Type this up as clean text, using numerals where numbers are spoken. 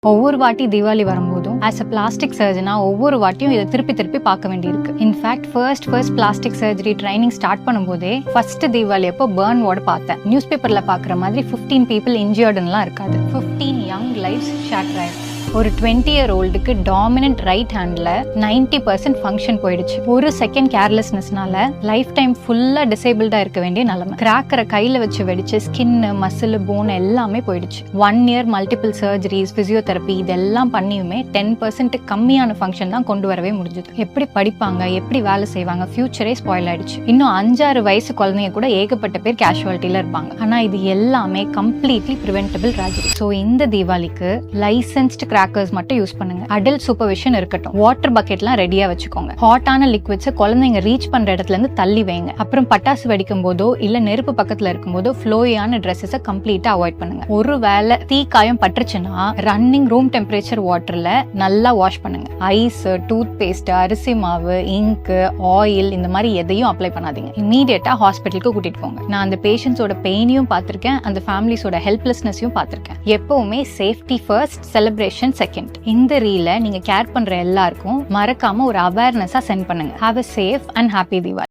ஒவ்வொரு வாட்டி தீபாவளி வரும்போதும் ஆஸ் அ பிளாஸ்டிக் சர்ஜனா ஒவ்வொரு வாட்டியும் இதை திருப்பி பார்க்க வேண்டியிருக்கு. In fact first plastic surgery training start பண்ணும்போதே ஃபர்ஸ்ட் தீபாவளி அப்போ பர்ன் வார்டு பார்த்தேன். நியூஸ் பேப்பர்ல பாக்குற மாதிரி 15 people இன்ஜியர்டுலாம் இருக்காது. 15 யங் லைஃப்ஸ் ஷேட்டர் ஆயிருக்கு. ஒரு 20-year-oldக்கு டாமினன்ட் ரைட் ஹேண்ட்ல 90% ஃபங்க்ஷன் போயிடுச்சு. ஒரு செகண்ட் கேர்லெஸ்னஸ்னால லைஃப் டைம் ஃபுல்லா டிசேபிள்டா இருக்க வேண்டிய நிலைமை. கிராக்கரை கையில வச்சு வெடிச்சு ஸ்கின், மசில், போன் எல்லாமே போயிடுச்சு. 1 year மல்டிபிள் சர்ஜரிஸ், பிசியோதெரப்பி இதெல்லாம் பண்ணியுமே 10% கம்மியான ஃபங்க்ஷன் தான் கொண்டு வரவே முடிஞ்சது. எப்படி படிப்பாங்க, எப்படி வேலை செய்வாங்க, ஃபியூச்சரே ஸ்பாயில் ஆயிடுச்சு. இன்னும் 5-6 வயசு குழந்தைங்க கூட ஏகப்பட்ட பேர் கேஷுவாலிட்டியில இருப்பாங்க. ஆனா இது எல்லாமே கம்ப்ளீட்லி பிரிவென்டபிள் ட்ராஜடி. ஸோ இந்த தீபாவளிக்கு லைசன்ஸ்டு கிராக்கர்ஸ் மட்டும் யூஸ் பண்ணுங்க. அடல்ட் சூப்பர்விஷன் இருக்கட்டும். வாட்டர் பக்கெட்லாம் ரெடியா வச்சுக்கோங்க. ஹாட்டான லிக்விட்ஸ் குழந்தைங்க ரீச் பண்ற இடத்துல இருந்து தள்ளி வைங்க. அப்புறம் பட்டாசு வெடிக்கும் போதோ இல்ல நெருப்பு பக்கத்துல இருக்கும் போதோ ஃப்ளோயான ட்ரெஸ்ஸை கம்ப்ளீட்டா அவாய்ட் பண்ணுங்க. ஒருவேளை தீ காயம் பட்டுச்சுன்னா ரன்னிங் ரூம் டெம்பரேச்சர் வாட்டர்ல நல்லா வாஷ் பண்ணுங்க. ஐஸ், டூத் பேஸ்ட், அரிசி மாவு, இங்கு, ஆயில் இந்த மாதிரி எதையும் அப்ளை பண்ணாதீங்க. இமீடியட்டா ஹாஸ்பிட்டலுக்கு கூட்டிட்டு போங்க. நான் அந்த பேஷண்ட்ஸோட பெயினையும் பார்த்திருக்கேன், அந்த ஃபேமிலிஸோட ஹெல்ப்லெஸ்னஸையும் பார்த்திருக்கேன். எப்பவுமே சேஃப்டி ஃபர்ஸ்ட், செலிப்ரேஷன் செகண்ட். இந்த ரீலை நீங்க கேர் பண்ற எல்லாருக்கும் மறக்காம ஒரு அவேர்னஸா சென்ட் பண்ணுங்க. Have a safe and happy Diwali.